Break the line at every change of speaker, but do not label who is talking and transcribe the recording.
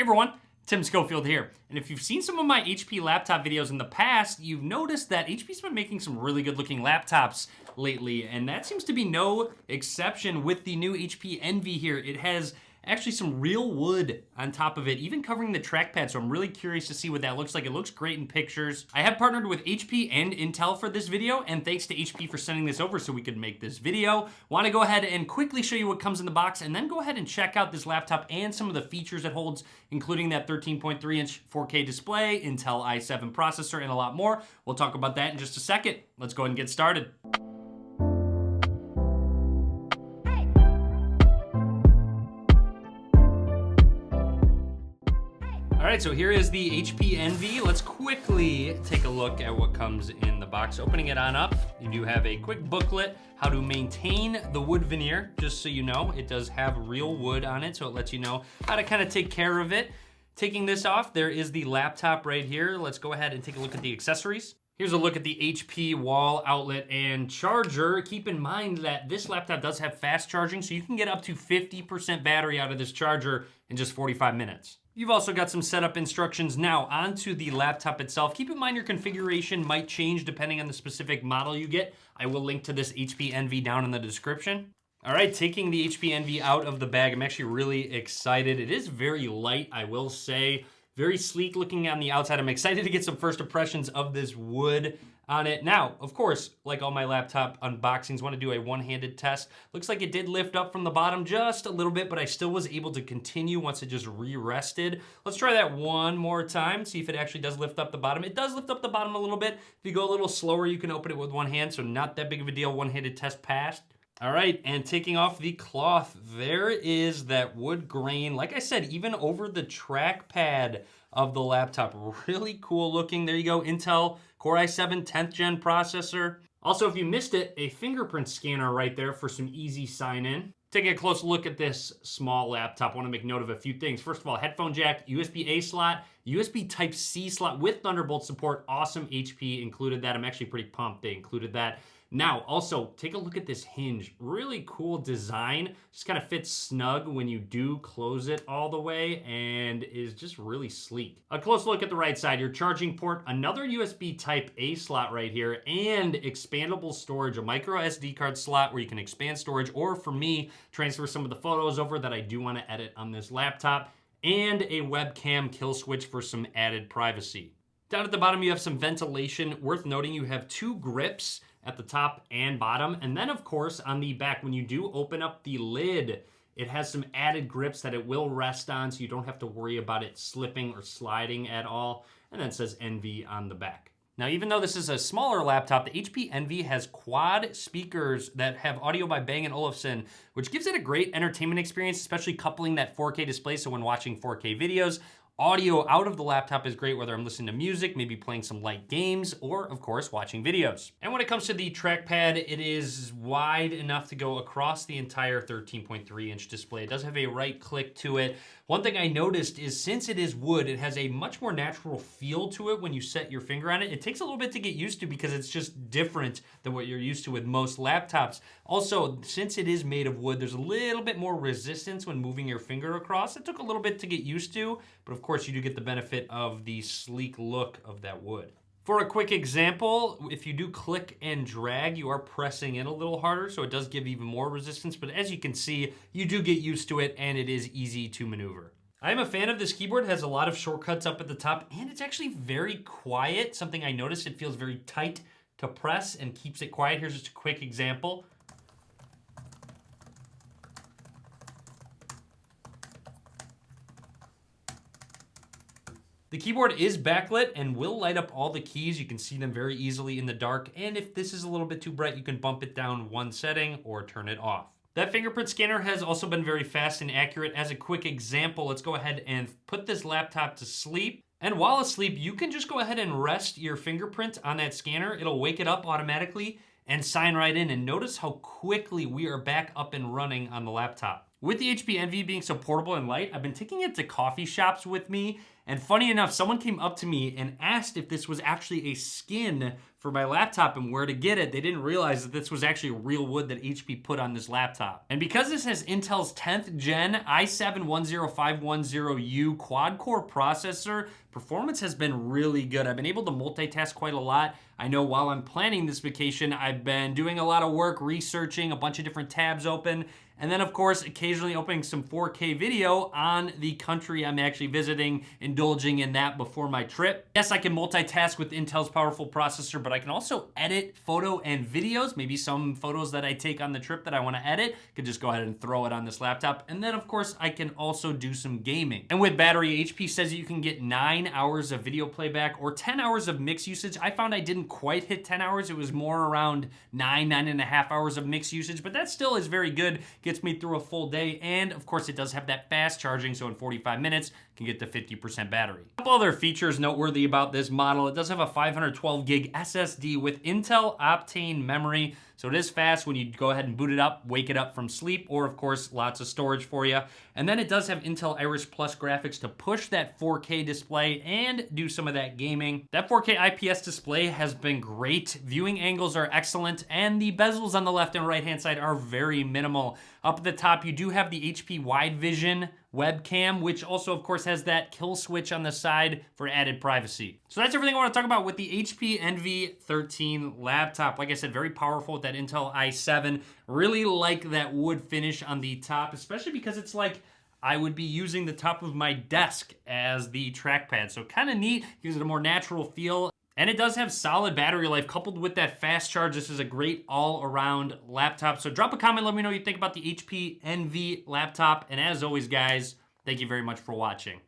everyone, Tim Schofield here. And if you've seen some of my HP laptop videos in the past, you've noticed that HP's been making some really good looking laptops lately, and that seems to be no exception with the new HP Envy here. It has actually some real wood on top of it, even covering the trackpad, so I'm really curious to see what that looks like. It looks great in pictures. I have partnered with HP and Intel for this video, and thanks to HP for sending this over so we could make this video. Want to go ahead and quickly show you what comes in the box, and then go ahead and check out this laptop and some of the features it holds, including that 13.3-inch 4K display, Intel i7 processor, and a lot more. We'll talk about that in just a second. Let's go ahead and get started. All right, so here is the HP Envy. Let's quickly take a look at what comes in the box. Opening it on up, you do have a quick booklet, how to maintain the wood veneer. Just so you know, it does have real wood on it, so it lets you know how to kind of take care of it. Taking this off, there is the laptop right here. Let's go ahead and take a look at the accessories. Here's a look at the HP wall outlet and charger. Keep in mind that this laptop does have fast charging, so you can get up to 50% battery out of this charger in just 45 minutes. You've also got some setup instructions. Now onto the laptop itself. Keep in mind your configuration might change depending on the specific model you get. I will link to this HP Envy down in the description. All right, taking the HP Envy out of the bag, I'm actually really excited. It is very light, I will say. Very sleek looking on the outside. I'm excited to get some first impressions of this wood on it. Now, of course, like all my laptop unboxings, want to do a one-handed test. Looks like it did lift up from the bottom just a little bit, but I still was able to continue once it just re-rested. Let's try that one more time, see if it actually does lift up the bottom. It does lift up the bottom a little bit. If you go a little slower, you can open it with one hand, so not that big of a deal. One-handed test passed. All right, and taking off the cloth, there is that wood grain. Like I said, even over the trackpad of the laptop, really cool looking. There you go, Intel Core i7 10th gen processor. Also, if you missed it, a fingerprint scanner right there for some easy sign in. Taking a close look at this small laptop, I want to make note of a few things. First of all, headphone jack, USB-A slot, USB Type-C slot with Thunderbolt support. Awesome, HP included that. I'm actually pretty pumped they included that. Now, also, take a look at this hinge. Really cool design. Just kind of fits snug when you do close it all the way and is just really sleek. A close look at the right side, your charging port, another USB Type-A slot right here, and expandable storage, a micro SD card slot where you can expand storage, or for me, transfer some of the photos over that I do want to edit on this laptop, and a webcam kill switch for some added privacy. Down at the bottom, you have some ventilation. Worth noting, you have two grips at the top and bottom. And then of course on the back, when you do open up the lid, it has some added grips that it will rest on, so you don't have to worry about it slipping or sliding at all. And then it says Envy on the back. Now, even though this is a smaller laptop, the HP Envy has quad speakers that have audio by Bang & Olufsen, which gives it a great entertainment experience, especially coupling that 4K display. So when watching 4K videos, audio out of the laptop is great, whether I'm listening to music, maybe playing some light games, or of course, watching videos. And when it comes to the trackpad, it is wide enough to go across the entire 13.3-inch display. It does have a right click to it. One thing I noticed is since it is wood, it has a much more natural feel to it when you set your finger on it. It takes a little bit to get used to because it's just different than what you're used to with most laptops. Also, since it is made of wood, there's a little bit more resistance when moving your finger across. It took a little bit to get used to, but of course you do get the benefit of the sleek look of that wood. For a quick example, if you do click and drag, you are pressing in a little harder, so it does give even more resistance, but as you can see, you do get used to it and it is easy to maneuver. I'm a fan of this keyboard. It has a lot of shortcuts up at the top and it's actually very quiet. Something I noticed, it feels very tight to press and keeps it quiet. Here's just a quick example. The keyboard is backlit and will light up all the keys. You can see them very easily in the dark. And if this is a little bit too bright, you can bump it down one setting or turn it off. That fingerprint scanner has also been very fast and accurate. As a quick example, let's go ahead and put this laptop to sleep. And while asleep, you can just go ahead and rest your fingerprint on that scanner. It'll wake it up automatically and sign right in. And notice how quickly we are back up and running on the laptop. With the HP Envy being so portable and light, I've been taking it to coffee shops with me. And funny enough, someone came up to me and asked if this was actually a skin for my laptop and where to get it, they didn't realize that this was actually real wood that HP put on this laptop. And because this has Intel's 10th gen i7-10510U quad-core processor, performance has been really good. I've been able to multitask quite a lot. I know while I'm planning this vacation, I've been doing a lot of work, researching, a bunch of different tabs open, and then of course, occasionally opening some 4K video on the country I'm actually visiting, indulging in that before my trip. Yes, I can multitask with Intel's powerful processor, but I can also edit photo and videos. Maybe some photos that I take on the trip that I wanna edit, I could just go ahead and throw it on this laptop. And then of course, I can also do some gaming. And with battery, HP says you can get 9 hours of video playback or 10 hours of mix usage. I found I didn't quite hit 10 hours. It was more around 9.5 hours of mix usage, but that still is very good. Gets me through a full day. And of course it does have that fast charging. So in 45 minutes, can get to 50% battery. A couple other features noteworthy about this model. It does have a 512 gig SSD with Intel Optane memory. So it is fast when you go ahead and boot it up, wake it up from sleep, or of course, lots of storage for you. And then it does have Intel Iris Plus graphics to push that 4K display and do some of that gaming. That 4K IPS display has been great. Viewing angles are excellent, and the bezels on the left and right hand side are very minimal. Up at the top, you do have the HP Wide Vision webcam, which also of course has that kill switch on the side for added privacy. So that's everything I want to talk about with the HP Envy 13 laptop. Like I said, very powerful with that Intel i7. Really like that wood finish on the top, especially because it's like I would be using the top of my desk as the trackpad. So kind of neat, gives it a more natural feel. And it does have solid battery life coupled with that fast charge. This is a great all-around laptop. So drop a comment, let me know what you think about the HP Envy laptop. And as always, guys, thank you very much for watching.